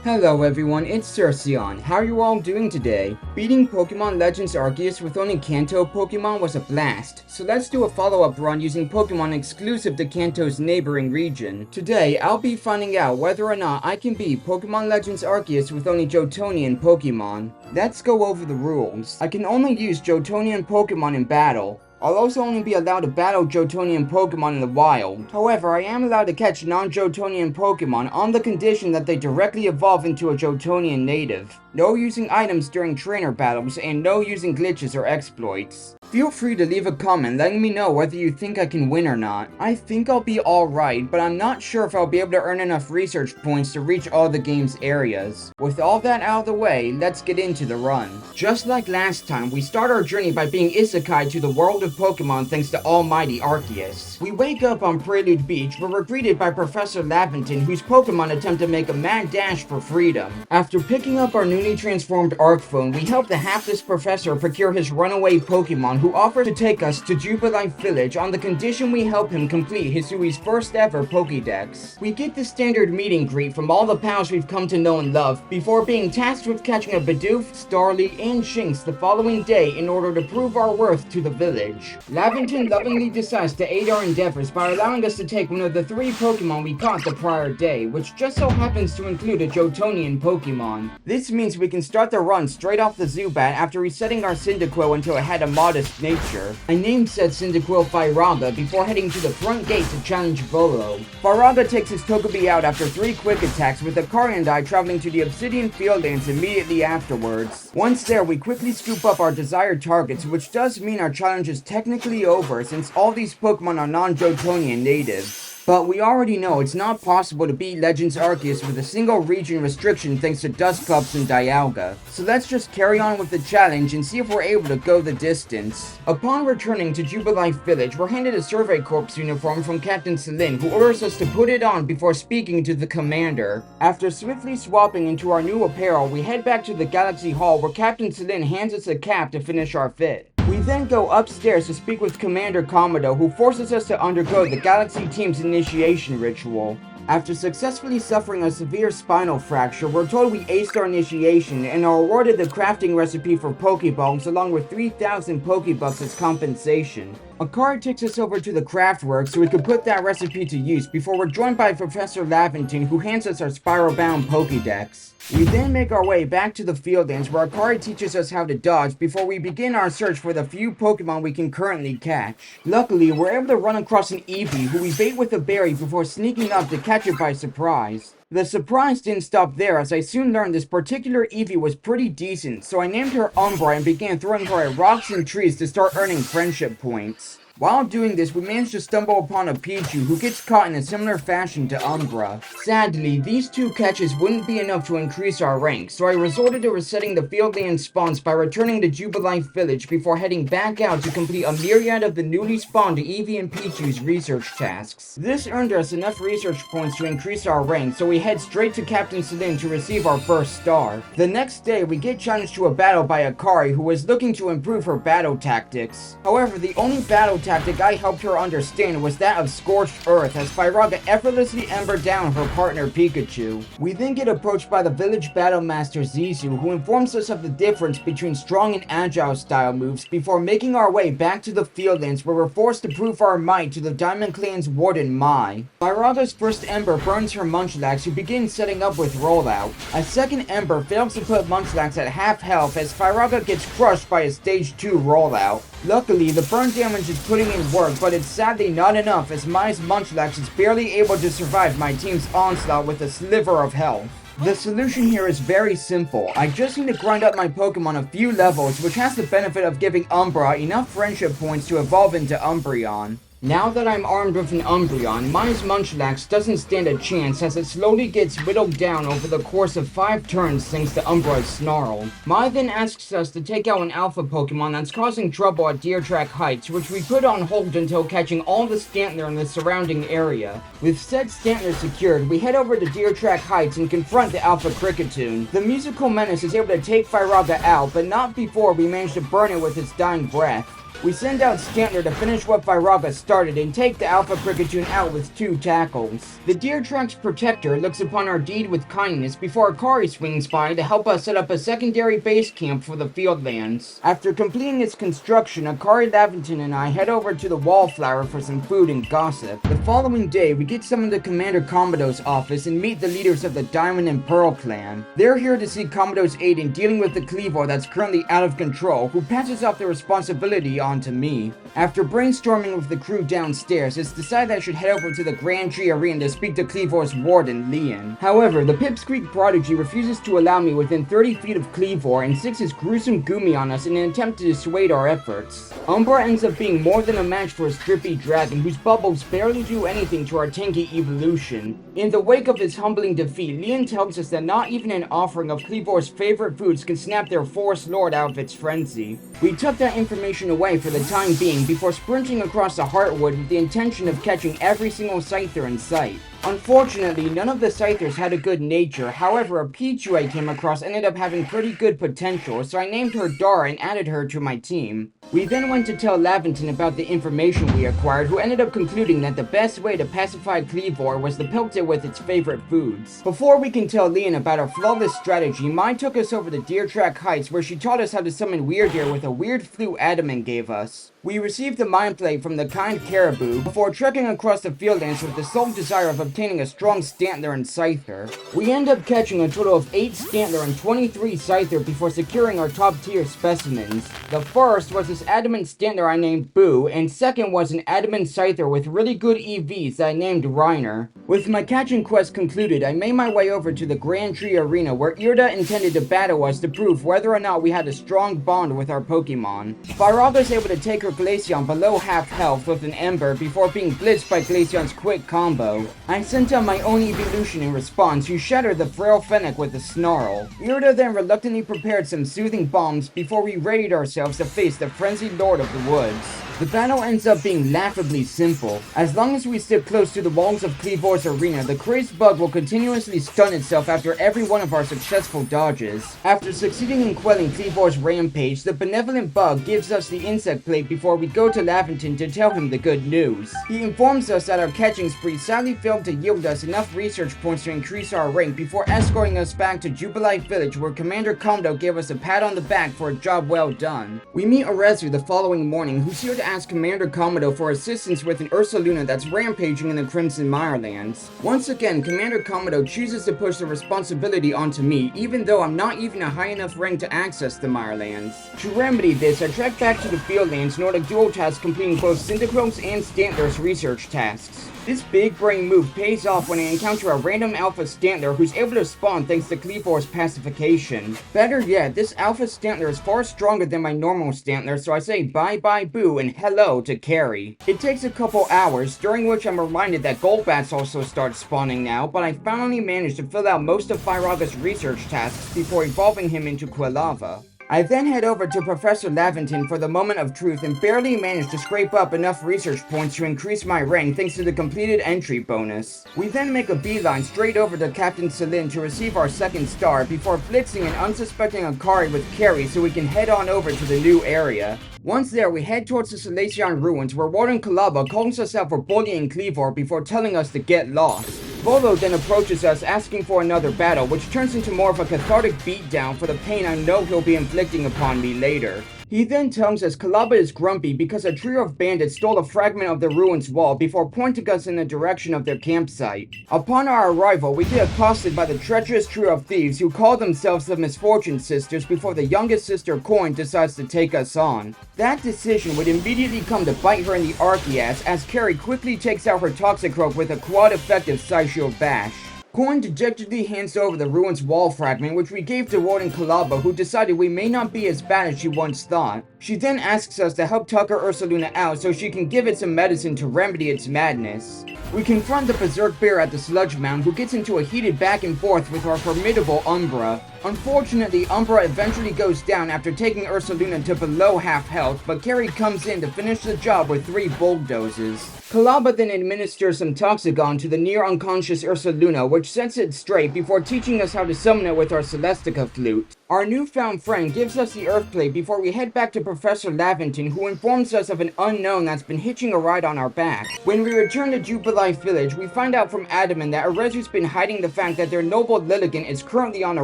Hello everyone, it's Cerceon. How are you all doing today? Beating Pokemon Legends Arceus with only Kanto Pokemon was a blast, so let's do a follow-up run using Pokemon exclusive to Kanto's neighboring region. Today, I'll be finding out whether or not I can beat Pokemon Legends Arceus with only Johtonian Pokemon. Let's go over the rules. I can only use Johtonian Pokemon in battle. I'll also only be allowed to battle Johtonian Pokemon in the wild. However, I am allowed to catch non-Johtonian Pokemon on the condition that they directly evolve into a Johtonian native. No using items during trainer battles, and no using glitches or exploits. Feel free to leave a comment letting me know whether you think I can win or not. I think I'll be alright, but I'm not sure if I'll be able to earn enough research points to reach all the game's areas. With all that out of the way, let's get into the run. Just like last time, we start our journey by being isekai to the world of Pokemon thanks to almighty Arceus. We wake up on Prelude Beach where we're greeted by Professor Laventon, whose Pokemon attempt to make a mad dash for freedom. After picking up our newly transformed Arcphone, we help the hapless professor procure his runaway Pokemon, who offers to take us to Jubilife Village on the condition we help him complete Hisui's first ever Pokédex. We get the standard meet and greet from all the pals we've come to know and love, before being tasked with catching a Bidoof, Starly, and Shinx the following day in order to prove our worth to the village. Laventon lovingly decides to aid our endeavors by allowing us to take one of the 3 Pokemon we caught the prior day, which just so happens to include a Johtonian Pokemon. This means we can start the run straight off the Zubat after resetting our Cyndaquil until it had a modest nature. I named said Cyndaquil Firaga before heading to the front gate to challenge Volo. Firaga takes his Togepi out after 3 quick attacks, with the Coronet traveling to the Obsidian Fieldlands immediately afterwards. Once there, we quickly scoop up our desired targets, which does mean our challenge is technically over since all these Pokemon are non-Johtonian natives. But we already know it's not possible to beat Legends Arceus with a single region restriction thanks to Dusclops and Dialga. So let's just carry on with the challenge and see if we're able to go the distance. Upon returning to Jubilife Village, we're handed a Survey Corps uniform from Captain Celine, who orders us to put it on before speaking to the commander. After swiftly swapping into our new apparel, we head back to the Galaxy Hall where Captain Celine hands us a cap to finish our fit. We then go upstairs to speak with Commander Komodo, who forces us to undergo the Galaxy team's initiation ritual. After successfully suffering a severe spinal fracture, we're told we aced our initiation and are awarded the crafting recipe for Pokeballs along with 3,000 Pokebucks as compensation. A card takes us over to the craftwork so we could put that recipe to use before we're joined by Professor Laventon, who hands us our spiral-bound Pokédex. We then make our way back to the Fieldlands where Akari teaches us how to dodge before we begin our search for the few Pokemon we can currently catch. Luckily, we're able to run across an Eevee who we bait with a berry before sneaking up to catch it by surprise. The surprise didn't stop there, as I soon learned this particular Eevee was pretty decent, so I named her Umbra and began throwing her at rocks and trees to start earning friendship points. While doing this, we managed to stumble upon a Pichu who gets caught in a similar fashion to Umbra. Sadly, these 2 catches wouldn't be enough to increase our rank, so I resorted to resetting the Fieldland spawns by returning to Jubilife Village before heading back out to complete a myriad of the newly spawned Eevee and Pichu's research tasks. This earned us enough research points to increase our rank, so we head straight to Captain Celine to receive our first star. The next day, we get challenged to a battle by Akari, who was looking to improve her battle tactics. However, the only battle tactic I helped her understand was that of Scorched Earth, as Firaga effortlessly embered down her partner Pikachu. We then get approached by the village battle master Zizu, who informs us of the difference between strong and agile style moves before making our way back to the Fieldlands where we're forced to prove our might to the Diamond Clan's warden Mai. Firaga's first ember burns her Munchlax, who begins setting up with Rollout. A second ember fails to put Munchlax at half health as Firaga gets crushed by a stage 2 Rollout. Luckily, the burn damage is putting in work, but it's sadly not enough as Mai's Munchlax is barely able to survive my team's onslaught with a sliver of health. The solution here is very simple. I just need to grind up my Pokemon a few levels, which has the benefit of giving Umbra enough friendship points to evolve into Umbreon. Now that I'm armed with an Umbreon, Mai's Munchlax doesn't stand a chance as it slowly gets whittled down over the course of 5 turns thanks to Umbra's Snarl. Mai then asks us to take out an Alpha Pokemon that's causing trouble at Deer Track Heights, which we put on hold until catching all the Stantler in the surrounding area. With said Stantler secured, we head over to Deer Track Heights and confront the Alpha Kricketune. The musical menace is able to take Firaga out, but not before we manage to burn it with its dying breath. We send out Stantler to finish what Firaga started and take the Alpha Kricketune out with 2 tackles. The Deer Track's protector looks upon our deed with kindness before Akari swings by to help us set up a secondary base camp for the Fieldlands. After completing its construction, Akari, Laventon, and I head over to the Wallflower for some food and gossip. The following day, we get summoned to Commander Komodo's office and meet the leaders of the Diamond and Pearl clan. They're here to seek Komodo's aid in dealing with the Kleavor that's currently out of control, who passes off the responsibility onto me. After brainstorming with the crew downstairs, it's decided I should head over to the Grand Tree Arena to speak to Kleavor's warden, Leon. However, the Pipsqueak prodigy refuses to allow me within 30 feet of Kleavor and sticks his gruesome Goomy on us in an attempt to dissuade our efforts. Umbra ends up being more than a match for his drippy dragon, whose bubbles barely do anything to our tanky evolution. In the wake of his humbling defeat, Leon tells us that not even an offering of Kleavor's favorite foods can snap their forest lord out of its frenzy. We took that information away for the time being before sprinting across the Heartwood with the intention of catching every single Scyther in sight. Unfortunately, none of the Scythers had a good nature. However, a Pichu I came across ended up having pretty good potential, so I named her Dara and added her to my team. We then went to tell Laventon about the information we acquired, who ended up concluding that the best way to pacify Kleavor was to pelt it with its favorite foods. Before we can tell Leon about our flawless strategy, Mai took us over the Deer Track Heights, where she taught us how to summon Weirdeer with a weird flute Adamant gave us. We received the Mind Plate from the kind Caribou before trekking across the Fieldlands with the sole desire of obtaining a strong Stantler and Scyther. We end up catching a total of 8 Stantler and 23 Scyther before securing our top tier specimens. The first was this Adamant Stantler I named Boo, and second was an Adamant Scyther with really good EVs that I named Reiner. With my catching quest concluded, I made my way over to the Grand Tree Arena where Irda intended to battle us to prove whether or not we had a strong bond with our Pokemon. Firaga's able to take her Glaceon below half health with an Ember before being blitzed by Glaceon's quick combo. I sent out my own evolution in response, who shattered the frail Fennec with a snarl. Irda then reluctantly prepared some soothing bombs before we readied ourselves to face the frenzied Lord of the Woods. The battle ends up being laughably simple. As long as we sit close to the walls of Kleavor's arena, the crazed bug will continuously stun itself after every one of our successful dodges. After succeeding in quelling Kleavor's rampage, the benevolent bug gives us the insect plate before we go to Laventon to tell him the good news. He informs us that our catching spree sadly failed to yield us enough research points to increase our rank before escorting us back to Jubilite Village, where Commander Komodo gave us a pat on the back for a job well done. We meet Arezu the following morning, who's here to ask Commander Komodo for assistance with an Ursaluna that's rampaging in the Crimson Mirelands. Once again, Commander Komodo chooses to push the responsibility onto me, even though I'm not even a high enough rank to access the Mirelands. To remedy this, I trek back to the Fieldlands in order to dual task completing both Cyndaquil's and Stantler's research tasks. This big brain move pays off when I encounter a random Alpha Stantler who's able to spawn thanks to Kleavor's pacification. Better yet, this Alpha Stantler is far stronger than my normal Stantler, so I say bye bye boo and hello to Carrie. It takes a couple hours, during which I'm reminded that Golbats also start spawning now, but I finally managed to fill out most of Firaga's research tasks before evolving him into Quilava. I then head over to Professor Laventon for the moment of truth and barely manage to scrape up enough research points to increase my rank thanks to the completed entry bonus. We then make a beeline straight over to Captain Celine to receive our second star before blitzing an unsuspecting Akari with Carrie so we can head on over to the new area. Once there, we head towards the Salacion ruins where Warden Kalaba calls us out for bullying Kleavor before telling us to get lost. Volo then approaches us asking for another battle, which turns into more of a cathartic beatdown for the pain I know he'll be inflicting upon me later. He then tells us Kalaba is grumpy because a trio of bandits stole a fragment of the ruins wall before pointing us in the direction of their campsite. Upon our arrival, we get accosted by the treacherous trio of thieves who call themselves the Misfortune Sisters before the youngest sister Coin decides to take us on. That decision would immediately come to bite her in the Arceus as Carrie quickly takes out her Toxicroak with a quad-effective Psyshield Bash. Coin dejectedly hands over the ruins wall fragment, which we gave to Warden Kalaba, who decided we may not be as bad as she once thought. She then asks us to help Tucker Ursaluna out so she can give it some medicine to remedy its madness. We confront the Berserk Bear at the Sludge Mound, who gets into a heated back and forth with our formidable Umbra. Unfortunately, Umbra eventually goes down after taking Ursaluna to below half health, but Carrie comes in to finish the job with 3 bulldozers. Kleavor then administers some Toxicon to the near-unconscious Ursaluna, which sets it straight before teaching us how to summon it with our Celestica flute. Our newfound friend gives us the Earth Plate before we head back to Professor Laventon, who informs us of an unknown that's been hitching a ride on our back. When we return to Jubilife Village, we find out from Adamant that Arceus been hiding the fact that their noble Lilligant is currently on a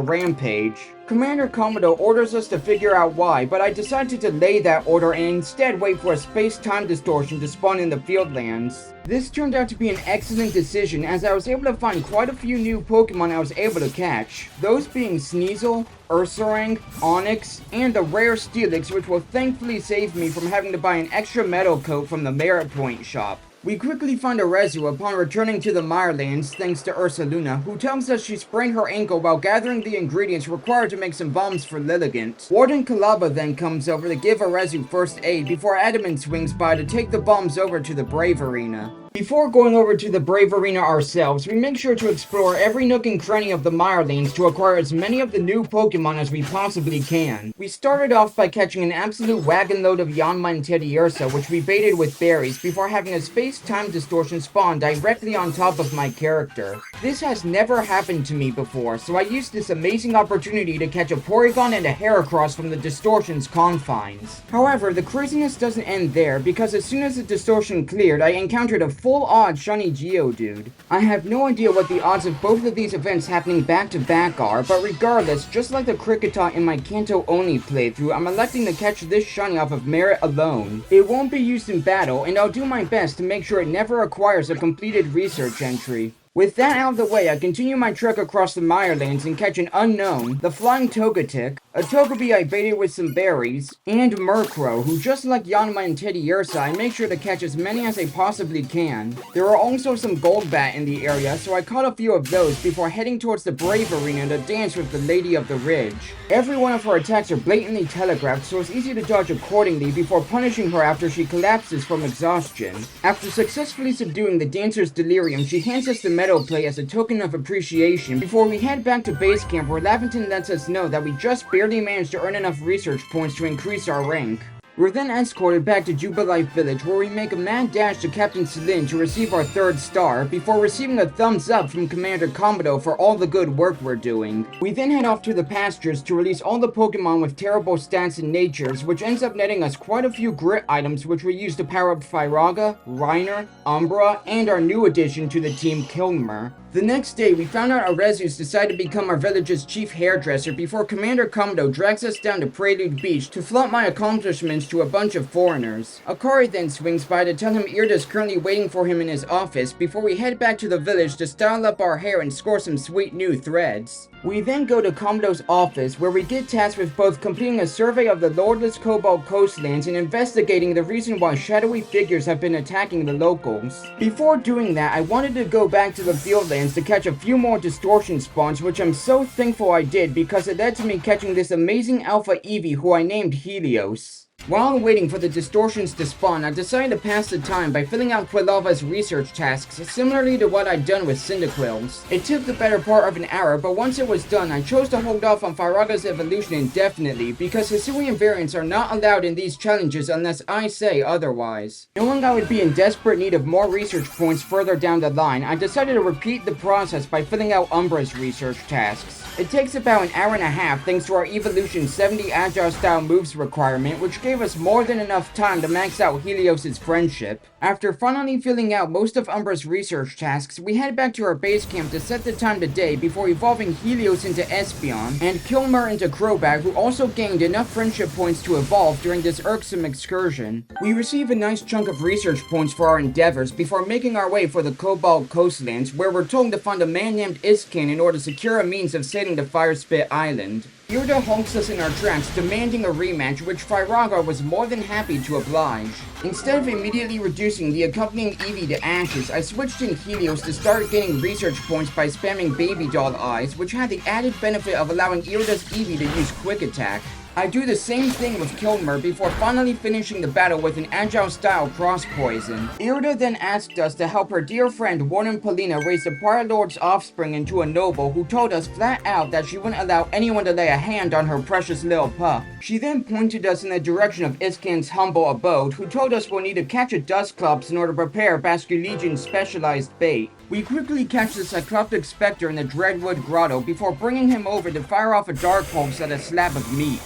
rampage. Commander Commodore orders us to figure out why, but I decide to delay that order and instead wait for a space-time distortion to spawn in the Fieldlands. This turned out to be an excellent decision, as I was able to find quite a few new Pokemon I was able to catch, those being Sneasel, Ursaring, Onix, and the rare Steelix, which will thankfully save me from having to buy an extra metal coat from the Merit Point shop. We quickly find Arceus upon returning to the Mirelands thanks to Ursaluna, who tells us she sprained her ankle while gathering the ingredients required to make some bombs for Lilligant. Warden Kleavor then comes over to give Arceus first aid before Adamant swings by to take the bombs over to the Brave Arena. Before going over to the Brave Arena ourselves, we make sure to explore every nook and cranny of the Mirelands to acquire as many of the new Pokemon as we possibly can. We started off by catching an absolute wagon load of Yanma and Teddiursa, which we baited with berries, before having a space-time distortion spawn directly on top of my character. This has never happened to me before, so I used this amazing opportunity to catch a Porygon and a Heracross from the distortion's confines. However, the craziness doesn't end there, because as soon as the distortion cleared, I encountered a full-odd shiny Geodude. I have no idea what the odds of both of these events happening back-to-back are, but regardless, just like the Kricketot in my Kanto-only playthrough, I'm electing to catch this shiny off of merit alone. It won't be used in battle, and I'll do my best to make sure it never acquires a completed research entry. With that out of the way, I continue my trek across the Mirelands and catch an unknown, the Flying Togetic, a Togepi I baited with some berries, and Murkrow, who just like Yanma and Teddiursa, I make sure to catch as many as I possibly can. There are also some Golbat in the area, so I caught a few of those before heading towards the Brave Arena to dance with the Lady of the Ridge. Every one of her attacks are blatantly telegraphed, so it's easy to dodge accordingly before punishing her after she collapses from exhaustion. After successfully subduing the Dancer's Delirium, she hands us the Metal Plate as a token of appreciation before we head back to base camp, where Laventon lets us know that we just barely managed to earn enough research points to increase our rank. We're then escorted back to Jubilife Village, where we make a mad dash to Captain Celine to receive our 3rd star, before receiving a thumbs up from Commander Commodore for all the good work we're doing. We then head off to the pastures to release all the Pokemon with terrible stats and natures, which ends up netting us quite a few grit items, which we use to power up Firaga, Reiner, Umbra, and our new addition to the team, Kilmer. The next day, we found out Arceus decided to become our village's chief hairdresser before Commander Commodore drags us down to Prelude Beach to flaunt my accomplishments to a bunch of foreigners. Akari then swings by to tell him Irda's currently waiting for him in his office before we head back to the village to style up our hair and score some sweet new threads. We then go to Commodore's office, where we get tasked with both completing a survey of the Lordless Cobalt Coastlands and investigating the reason why shadowy figures have been attacking the locals. Before doing that, I wanted to go back to the Fieldlands to catch a few more distortion spawns, which I'm so thankful I did because it led to me catching this amazing Alpha Eevee who I named Helios. While waiting for the distortions to spawn, I decided to pass the time by filling out Quillava's research tasks, similarly to what I'd done with Cyndaquil's. It took the better part of an hour, but once it was done, I chose to hold off on Firaga's evolution indefinitely, because Hisuian variants are not allowed in these challenges unless I say otherwise. Knowing I would be in desperate need of more research points further down the line, I decided to repeat the process by filling out Umbra's research tasks. It takes about an hour and a half thanks to our Evolution 70 Agile style moves requirement, which gave us more than enough time to max out Helios' friendship. After finally filling out most of Umbra's research tasks, we head back to our base camp to set the time to day before evolving Helios into Espeon, and Kilmer into Crobat, who also gained enough friendship points to evolve during this irksome excursion. We receive a nice chunk of research points for our endeavors before making our way for the Cobalt Coastlands, where we're told to find a man named Iskin in order to secure a means of sailing to Firespit Island. Irda halts us in our tracks, demanding a rematch, which Firaga was more than happy to oblige. Instead of immediately reducing the accompanying Eevee to ashes, I switched in Helios to start gaining research points by spamming Baby Doll Eyes, which had the added benefit of allowing Irda's Eevee to use Quick Attack. I do the same thing with Kilmer before finally finishing the battle with an agile-style cross poison. Irida then asked us to help her dear friend Warden Polina raise the Prior Lord's offspring into a noble who told us flat out that she wouldn't allow anyone to lay a hand on her precious little pup. She then pointed us in the direction of Iskan's humble abode, who told us we'll need to catch a Dusclops in order to prepare Basculegion's specialized bait. We quickly catch the Cycloptic Spectre in the Dreadwood Grotto before bringing him over to fire off a Dark Pulse at a slab of meat.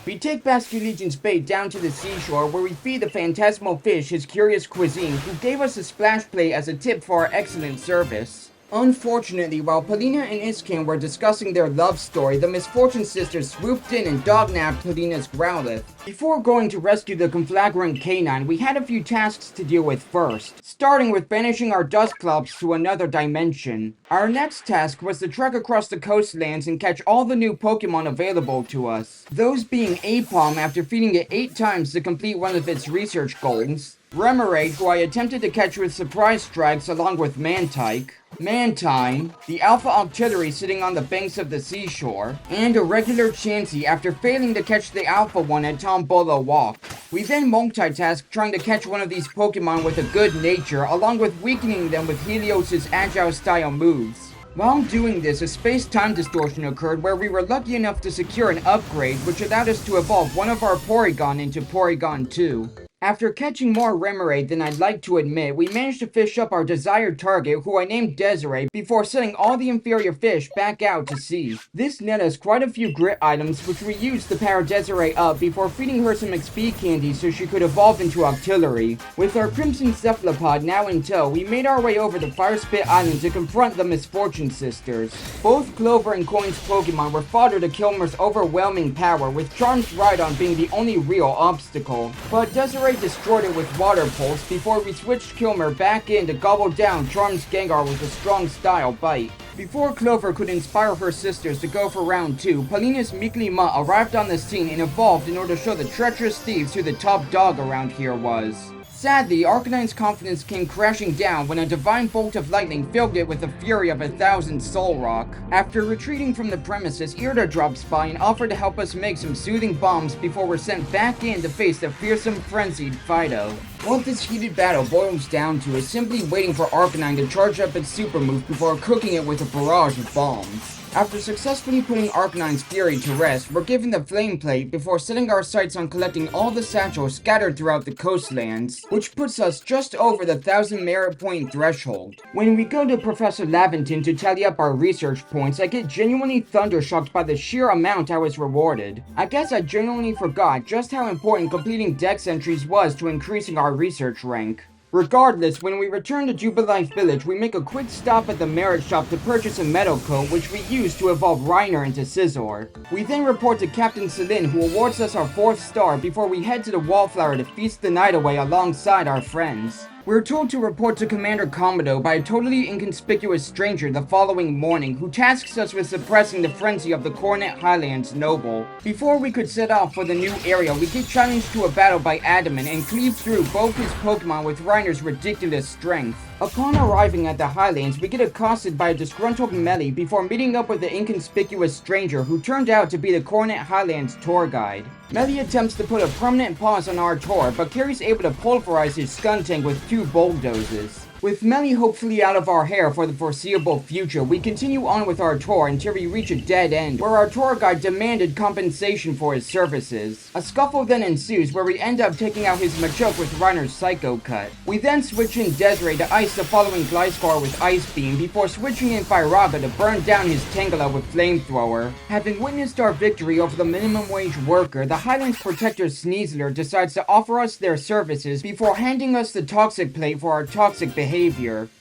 We take Basculegion's bait down to the seashore where we feed the phantasmal fish his curious cuisine, who gave us a splash plate as a tip for our excellent service. Unfortunately, while Polina and Iskan were discussing their love story, the Misfortune Sisters swooped in and dognabbed Polina's Growlithe. Before going to rescue the conflagrant canine, we had a few tasks to deal with first, starting with banishing our Dusclops to another dimension. Our next task was to trek across the coastlands and catch all the new Pokemon available to us, those being Aipom after feeding it 8 times to complete one of its research goals, Remoraid, who I attempted to catch with surprise strikes along with Mantike, Mantine, the Alpha Octillery sitting on the banks of the seashore, and a regular Chansey after failing to catch the Alpha one at Tombola Walk. We then multitasked trying to catch one of these Pokemon with a good nature, along with weakening them with Helios' agile style moves. While doing this, a space-time distortion occurred where we were lucky enough to secure an upgrade which allowed us to evolve one of our Porygon into Porygon 2. After catching more Remoraid than I'd like to admit, we managed to fish up our desired target, who I named Desiree, before setting all the inferior fish back out to sea. This net us quite a few grit items, which we used to power Desiree up before feeding her some XP candy so she could evolve into Octillery. With our Crimson Cephalopod now in tow, we made our way over to Firespit Island to confront the Misfortune Sisters. Both Clover and Coin's Pokemon were fodder to Kilmer's overwhelming power, with Charm's Rhydon being the only real obstacle. But Desiree destroyed it with Water Pulse before we switched Kilmer back in to gobble down Charm's Gengar with a strong style bite. Before Clover could inspire her sisters to go for round 2, Polina's Meekly Mutt arrived on the scene and evolved in order to show the treacherous thieves who the top dog around here was. Sadly, Arcanine's confidence came crashing down when a divine bolt of lightning filled it with the fury of 1,000 Soul Rock. After retreating from the premises, Irida drops by and offered to help us make some soothing bombs before we're sent back in to face the fearsome, frenzied Fido. What this heated battle boils down to is simply waiting for Arcanine to charge up its super move before cooking it with a barrage of bombs. After successfully putting Arcanine's fury to rest, we're given the Flame Plate before setting our sights on collecting all the satchels scattered throughout the Coastlands, which puts us just over the 1,000 merit point threshold. When we go to Professor Laventon to tally up our research points, I get genuinely thundershocked by the sheer amount I was rewarded. I guess I genuinely forgot just how important completing Dex entries was to increasing our research rank. Regardless, when we return to Jubilife Village, we make a quick stop at the Merit Shop to purchase a Metal Coat, which we use to evolve Reiner into Scizor. We then report to Captain Celine, who awards us our 4th star before we head to the Wallflower to feast the night away alongside our friends. We're told to report to Commander Komodo by a totally inconspicuous stranger the following morning, who tasks us with suppressing the frenzy of the Coronet Highlands noble. Before we could set off for the new area, we get challenged to a battle by Adamant and cleave through both his Pokemon with Reiner's ridiculous strength. Upon arriving at the Highlands, we get accosted by a disgruntled Melly before meeting up with the inconspicuous stranger who turned out to be the Coronet Highlands tour guide. Melly attempts to put a permanent pause on our tour, but Carrie's able to pulverize his Skuntank with 2 bulldozes. With Melly hopefully out of our hair for the foreseeable future, we continue on with our tour until we reach a dead end, where our tour guide demanded compensation for his services. A scuffle then ensues, where we end up taking out his Machoke with Reiner's Psycho Cut. We then switch in Desiree to ice the following Gliscor with Ice Beam, before switching in Firaga to burn down his Tangela with Flamethrower. Having witnessed our victory over the minimum wage worker, the Highlands Protector Sneasler decides to offer us their services before handing us the Toxic Plate for our toxic behavior.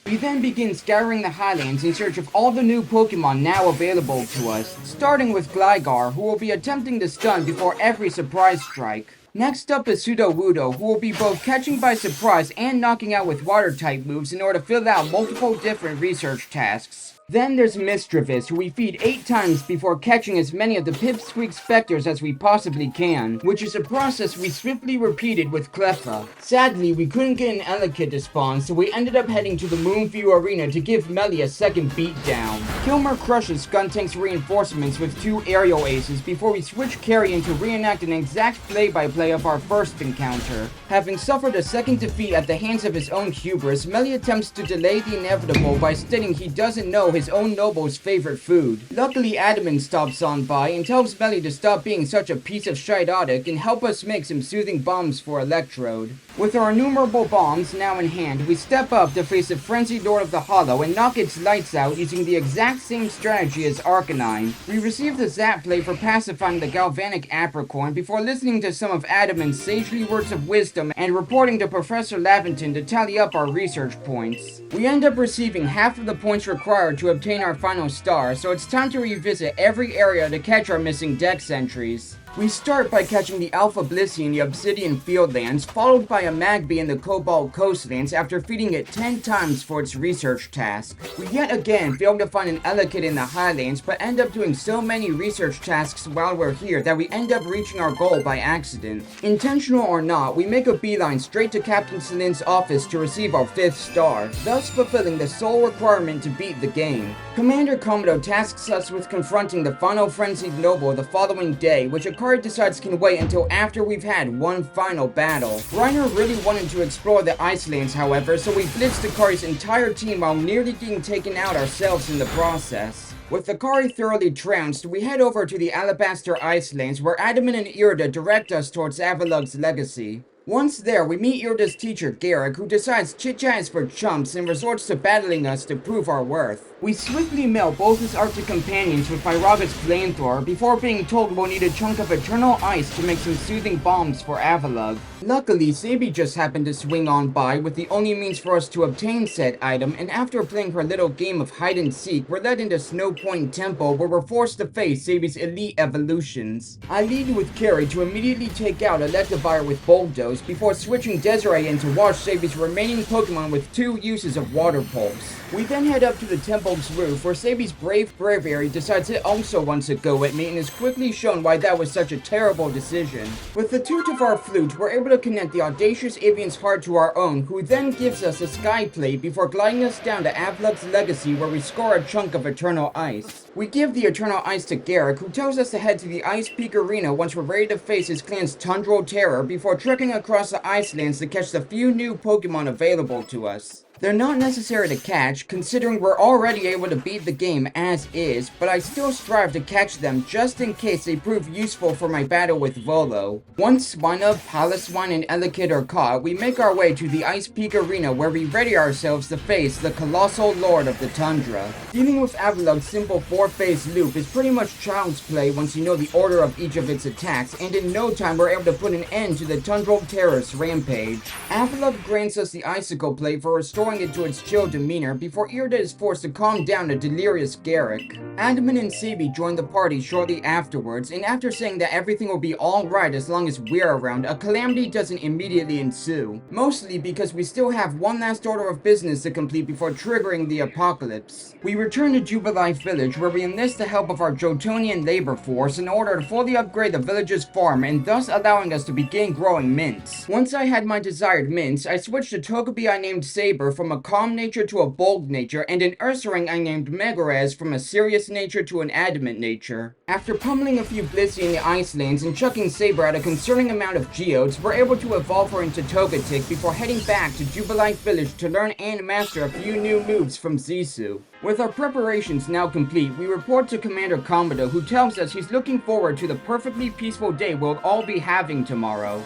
We then begin scouring the Highlands in search of all the new Pokemon now available to us, starting with Gligar, who will be attempting to stun before every surprise strike. Next up is Sudowoodo, who will be both catching by surprise and knocking out with water type moves in order to fill out multiple different research tasks. Then there's Mischievous, who we feed 8 times before catching as many of the Pipsqueak Spectres as we possibly can, which is a process we swiftly repeated with Cleffa. Sadly, we couldn't get an Elekid to spawn, so we ended up heading to the Moonview Arena to give Melly a second beatdown. Kilmer crushes Skuntank's reinforcements with 2 aerial aces before we switch carry to reenact an exact play-by-play of our first encounter. Having suffered a second defeat at the hands of his own hubris, Melly attempts to delay the inevitable by stating he doesn't know his own noble's favorite food. Luckily, Adamant stops on by and tells Melly to stop being such a piece of shitotic and help us make some soothing bombs for Electrode. With our innumerable bombs now in hand, we step up to face the frenzied Lord of the Hollow and knock its lights out using the exact same strategy as Arcanine. We receive the Zap play for pacifying the Galvanic Apricorn before listening to some of Adamant's sagely words of wisdom and reporting to Professor Laventon to tally up our research points. We end up receiving half of the points required to obtain our final star, so it's time to revisit every area to catch our missing dex entries. We start by catching the Alpha Blissey in the Obsidian Fieldlands, followed by a Magby in the Cobalt Coastlands after feeding it 10 times for its research task. We yet again fail to find an Elekid in the Highlands, but end up doing so many research tasks while we're here that we end up reaching our goal by accident. Intentional or not, we make a beeline straight to Captain Celin's office to receive our 5th star, thus fulfilling the sole requirement to beat the game. Commander Komodo tasks us with confronting the final frenzied noble the following day, which Akari decides can wait until after we've had one final battle. Reiner really wanted to explore the Icelands, however, so we blitzed Akari's entire team while nearly getting taken out ourselves in the process. With Akari thoroughly trounced, we head over to the Alabaster Icelands where Adamant and Irida direct us towards Avalugg's legacy. Once there, we meet Irida's teacher, Garrick, who decides chit-chat is for chumps and resorts to battling us to prove our worth. We swiftly mail both his Arctic companions with Fyraga's flamethrower before being told we'll need a chunk of eternal ice to make some soothing bombs for Avalugg. Luckily, Sabi just happened to swing on by with the only means for us to obtain said item, and after playing her little game of hide and seek, we're led into Snow Point Temple where we're forced to face Sabi's elite evolutions. I lead with Carrie to immediately take out Electivire with Bulldoze before switching Desiree in to watch Sabi's remaining Pokemon with 2 uses of Water Pulse. We then head up to the temple's roof where Sabi's brave Braviary decides it also wants to go at me and is quickly shown why that was such a terrible decision. With the toot of our flute, we're able to connect the audacious avian's heart to our own, who then gives us a sky plate before gliding us down to Avalugg's legacy where we score a chunk of eternal ice. We give the eternal ice to Garrick, who tells us to head to the Ice Peak Arena once we're ready to face his clan's Tundral Terror before trekking across the Icelands to catch the few new Pokemon available to us. They're not necessary to catch, considering we're already able to beat the game as is, but I still strive to catch them just in case they prove useful for my battle with Volo. Once Swinub, Paliswine, and Elekid are caught, we make our way to the Ice Peak Arena where we ready ourselves to face the Colossal Lord of the Tundra. Dealing with Avalugg's simple 4-phase loop is pretty much child's play once you know the order of each of its attacks, and in no time we're able to put an end to the Tundral Terror's rampage. Avalugg grants us the Icicle plate for restoring it to its chill demeanor before Irida is forced to calm down a delirious Garrick. Adamant and Sabi join the party shortly afterwards, and after saying that everything will be alright as long as we're around, a calamity doesn't immediately ensue. Mostly because we still have one last order of business to complete before triggering the apocalypse. We return to Jubilife Village where we enlist the help of our Johtonian labor force in order to fully upgrade the village's farm and thus allowing us to begin growing mints. Once I had my desired mints, I switched a Togepi I named Saber from a calm nature to a bold nature, and an Ursaring I named Megaraz from a serious nature to an adamant nature. After pummeling a few Blissey in the Icelands and chucking Saber at a concerning amount of geodes, we're able to evolve her into Togetic before heading back to Jubilife Village to learn and master a few new moves from Sisu. With our preparations now complete, we report to Commander Komodo, who tells us he's looking forward to the perfectly peaceful day we'll all be having tomorrow.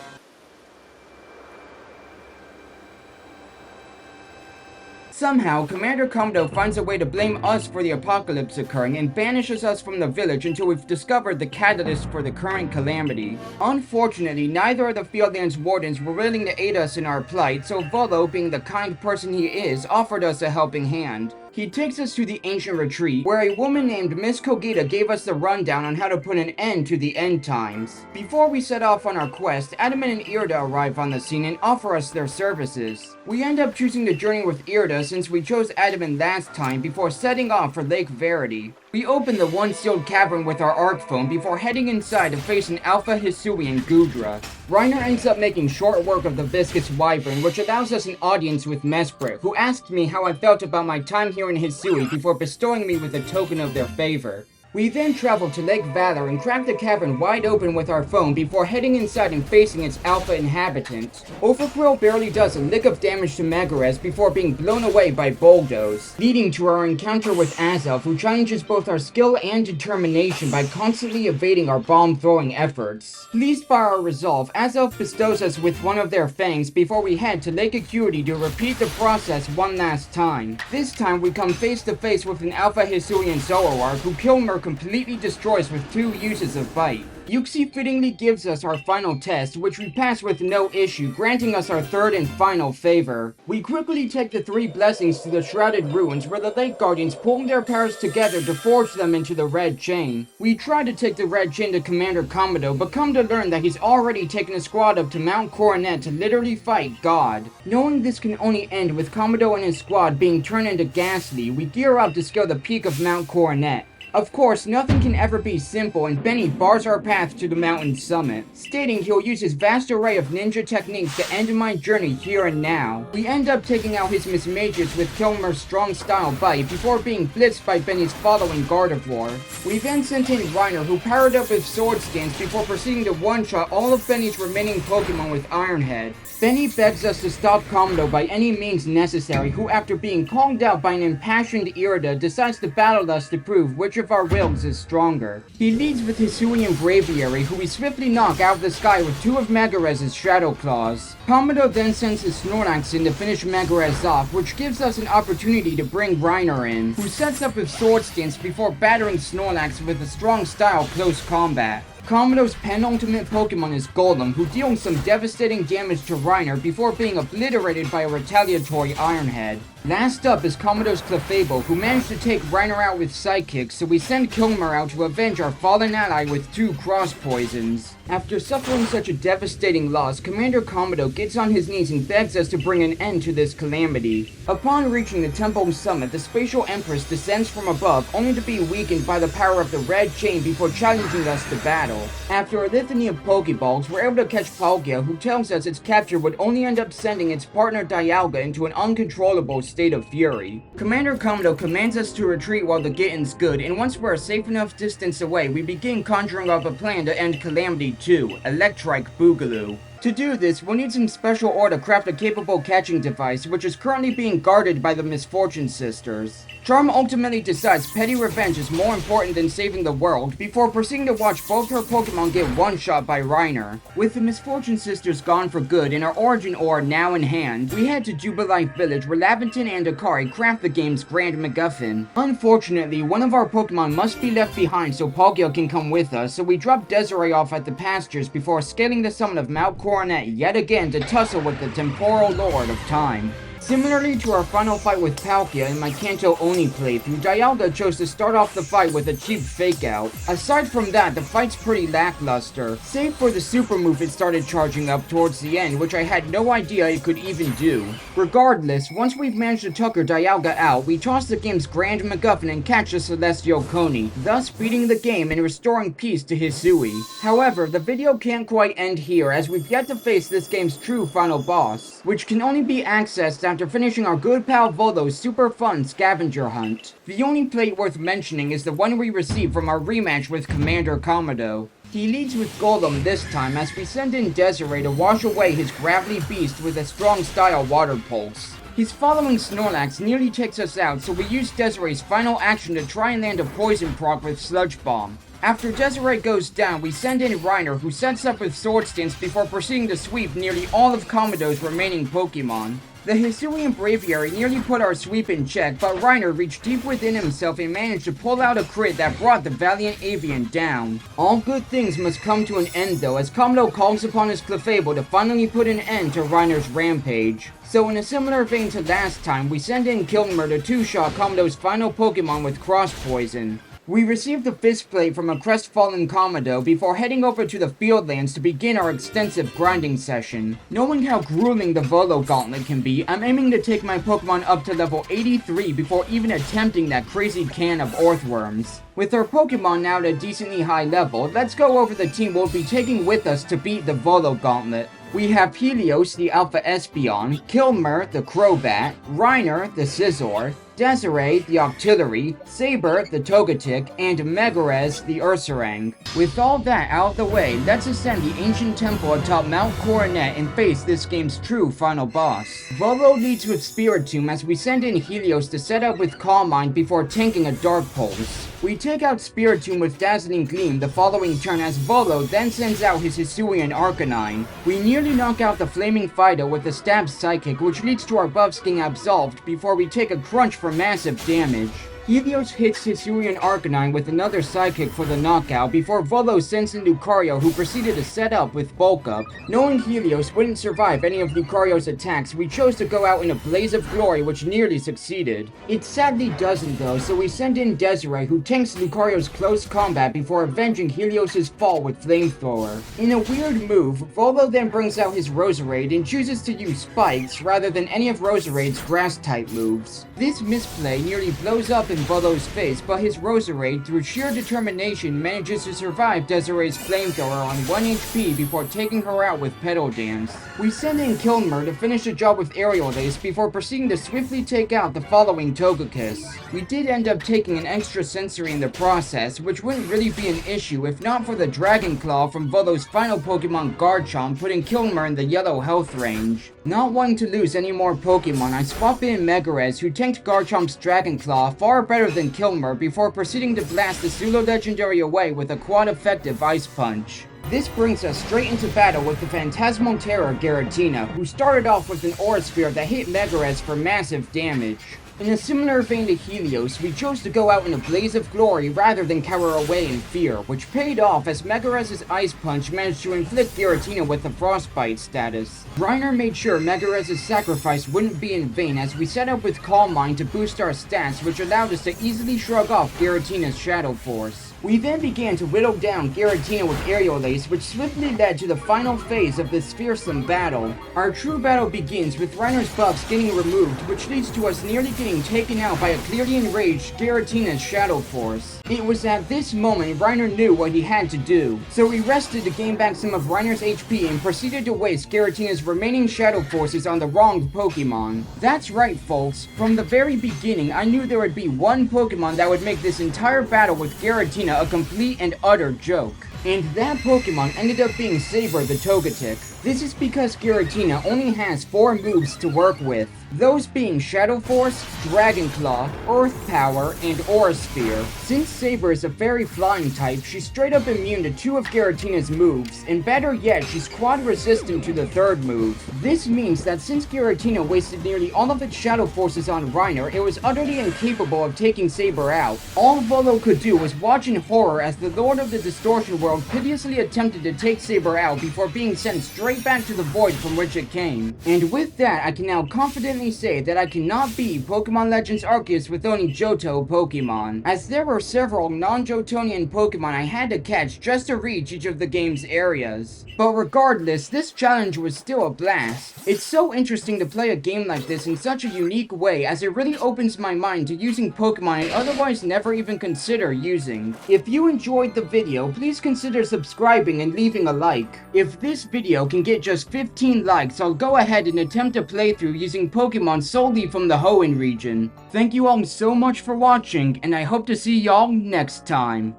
Somehow, Commander Komodo finds a way to blame us for the apocalypse occurring and banishes us from the village until we've discovered the catalyst for the current calamity. Unfortunately, neither of the Fieldlands wardens were willing to aid us in our plight, so Volo, being the kind person he is, offered us a helping hand. He takes us to the ancient retreat, where a woman named Miss Kogita gave us the rundown on how to put an end to the end times. Before we set off on our quest, Adamant and Irida arrive on the scene and offer us their services. We end up choosing to journey with Irida since we chose Adamant last time before setting off for Lake Verity. We open the one sealed cavern with our arc phone before heading inside to face an Alpha Hisui and Gudra. Reiner ends up making short work of the Viscous Wyvern, which allows us an audience with Mesprit, who asked me how I felt about my time here in Hisui before bestowing me with a token of their favor. We then travel to Lake Valor and crack the cavern wide open with our phone before heading inside and facing its alpha inhabitant. Overqwil barely does a lick of damage to Megarez before being blown away by Boldos, leading to our encounter with Azelf, who challenges both our skill and determination by constantly evading our bomb-throwing efforts. Pleased by our resolve, Azelf bestows us with one of their fangs before we head to Lake Acuity to repeat the process one last time. This time we come face to face with an Alpha Hisui and Zoroark, who Kilmer completely destroys with 2 uses of Bite. Yuxi fittingly gives us our final test, which we pass with no issue, granting us our third and final favor. We quickly take the 3 blessings to the Shrouded Ruins, where the Lake Guardians pull their powers together to forge them into the Red Chain. We try to take the Red Chain to Commander Komodo, but come to learn that he's already taken a squad up to Mount Coronet to literally fight God. Knowing this can only end with Komodo and his squad being turned into Ghastly, we gear up to scale the peak of Mount Coronet. Of course, nothing can ever be simple, and Benny bars our path to the mountain summit, stating he'll use his vast array of ninja techniques to end my journey here and now. We end up taking out his Mismagius with Kilmer's strong style Bite before being blitzed by Benny's following Gardevoir. We then sent in Reiner, who powered up with Sword Stance before proceeding to one-shot all of Benny's remaining Pokemon with Iron Head. Benny begs us to stop Komodo by any means necessary, who after being called out by an impassioned Irida decides to battle us to prove which of our wills is stronger. He leads with Hisui and Braviary, who we swiftly knock out of the sky with 2 of Megarez's Shadow Claws. Komodo then sends his Snorlax in to finish Megarez off, which gives us an opportunity to bring Reiner in, who sets up with Sword Stance before battering Snorlax with a strong style close combat. Komodo's penultimate Pokemon is Golem, who deals some devastating damage to Reiner before being obliterated by a retaliatory Iron Head. Last up is Komodo's Clefable, who managed to take Reiner out with Psychic, so we send Kilmer out to avenge our fallen ally with 2 cross poisons. After suffering such a devastating loss, Commander Komodo gets on his knees and begs us to bring an end to this calamity. Upon reaching the temple summit, the Spatial Empress descends from above, only to be weakened by the power of the Red Chain before challenging us to battle. After a litany of Pokeballs, we're able to catch Palkia, who tells us its capture would only end up sending its partner Dialga into an uncontrollable state of fury. Commander Komodo commands us to retreat while the getting's good, and once we're a safe enough distance away, we begin conjuring up a plan to end Calamity 2, Electrike Boogaloo. To do this, we'll need some special ore to craft a capable catching device, which is currently being guarded by the Misfortune Sisters. Charm ultimately decides petty revenge is more important than saving the world, before proceeding to watch both her Pokemon get one-shot by Reiner. With the Misfortune Sisters gone for good and our origin ore now in hand, we head to Jubilife Village where Laventon and Akari craft the game's grand MacGuffin. Unfortunately, one of our Pokemon must be left behind so Palkia can come with us, so we drop Desiree off at the pastures before scaling the summit of Mount Coronet yet again to tussle with the Temporal Lord of Time. Similarly to our final fight with Palkia in my Kanto Oni playthrough, Dialga chose to start off the fight with a cheap fake out. Aside from that, the fight's pretty lackluster, save for the super move it started charging up towards the end, which I had no idea it could even do. Regardless, once we've managed to tucker Dialga out, we toss the game's grand MacGuffin and catch the Celestial Coney, thus beating the game and restoring peace to Hisui. However, the video can't quite end here, as we've yet to face this game's true final boss, which can only be accessed after finishing our good pal Volo's super fun scavenger hunt. The only plate worth mentioning is the one we received from our rematch with Commander Komodo. He leads with Golem this time as we send in Desiree to wash away his gravelly beast with a strong style water pulse. His following Snorlax nearly takes us out, so we use Desiree's final action to try and land a poison proc with Sludge Bomb. After Desiree goes down, we send in Reiner, who sets up with Sword Stance before proceeding to sweep nearly all of Komodo's remaining Pokemon. The Hisui and Braviary nearly put our sweep in check, but Reiner reached deep within himself and managed to pull out a crit that brought the valiant avian down. All good things must come to an end though, as Komodo calls upon his Clefable to finally put an end to Reiner's rampage. So in a similar vein to last time, we send in Kilmer to two-shot Komodo's final Pokemon with Cross Poison. We received the Fist Plate from a crestfallen Komodo before heading over to the Fieldlands to begin our extensive grinding session. Knowing how grueling the Volo Gauntlet can be, I'm aiming to take my Pokemon up to level 83 before even attempting that crazy can of Earthworms. With our Pokemon now at a decently high level, let's go over the team we'll be taking with us to beat the Volo Gauntlet. We have Helios, the Alpha Espeon, Kilmer, the Crobat, Reiner, the Scizor, Desiree, the Octillery, Saber, the Togetic, and Megarez, the Ursaring. With all that out of the way, let's ascend the ancient temple atop Mount Coronet and face this game's true final boss. Volo leads with Spiritomb as we send in Helios to set up with Calm Mind before tanking a Dark Pulse. We take out Spiritomb with Dazzling Gleam the following turn as Volo then sends out his Hisui and Arcanine. We nearly knock out the Flaming Fido with a Stab Psychic, which leads to our buffs getting absolved before we take a crunch for massive damage. Helios hits Hisui and Arcanine with another Psychic for the knockout before Volo sends in Lucario, who proceeded to set up with Bulk Up. Knowing Helios wouldn't survive any of Lucario's attacks, we chose to go out in a blaze of glory which nearly succeeded. It sadly doesn't though, so we send in Desiree, who tanks Lucario's close combat before avenging Helios' fall with Flamethrower. In a weird move, Volo then brings out his Roserade and chooses to use Spikes rather than any of Roserade's grass-type moves. This misplay nearly blows up in Volo's face, but his Roserade, through sheer determination, manages to survive Desiree's Flamethrower on 1 HP before taking her out with Petal Dance. We send in Kilmer to finish the job with Aerial Ace before proceeding to swiftly take out the following Togekiss. We did end up taking an extra sensory in the process, which wouldn't really be an issue if not for the Dragon Claw from Volo's final Pokemon Garchomp, putting Kilmer in the yellow health range. Not wanting to lose any more Pokemon, I swap in Megarez, who tanked Garchomp's Dragon Claw far better than Kilmer before proceeding to blast the Pseudo Legendary away with a quad-effective Ice Punch. This brings us straight into battle with the Phantasmal Terror Giratina, who started off with an Aura Sphere that hit Megarez for massive damage. In a similar vein to Helios, we chose to go out in a blaze of glory rather than cower away in fear, which paid off as Megarez's Ice Punch managed to inflict Giratina with the Frostbite status. Reiner made sure Megarez's sacrifice wouldn't be in vain as we set up with Calm Mind to boost our stats, which allowed us to easily shrug off Giratina's Shadow Force. We then began to whittle down Giratina with Aerial Ace, which swiftly led to the final phase of this fearsome battle. Our true battle begins with Reiner's buffs getting removed, which leads to us nearly getting taken out by a clearly enraged Giratina's Shadow Force. It was at this moment Reiner knew what he had to do, so he rested to gain back some of Reiner's HP and proceeded to waste Giratina's remaining Shadow Forces on the wronged Pokemon. That's right folks, from the very beginning I knew there would be one Pokemon that would make this entire battle with Giratina a complete and utter joke. And that Pokemon ended up being Saber the Togetic. This is because Giratina only has 4 moves to work with, those being Shadow Force, Dragon Claw, Earth Power, and Aura Sphere. Since Saber is a fairy flying type, she's straight up immune to 2 of Giratina's moves, and better yet, she's quad resistant to the 3rd move. This means that since Giratina wasted nearly all of its Shadow Forces on Reiner, it was utterly incapable of taking Saber out. All Volo could do was watch in horror as the Lord of the Distortion World piteously attempted to take Saber out before being sent straight back to the void from which it came. And with that, I can now confidently say that I cannot beat Pokemon Legends Arceus with only Johto Pokemon, as there were several non-Johtonian Pokemon I had to catch just to reach each of the game's areas. But regardless, this challenge was still a blast. It's so interesting to play a game like this in such a unique way, as it really opens my mind to using Pokemon I'd otherwise never even consider using. If you enjoyed the video, please consider subscribing and leaving a like. If this video can get just 15 likes, I'll go ahead and attempt a playthrough using Pokemon solely from the Hoenn region. Thank you all so much for watching, and I hope to see y'all next time.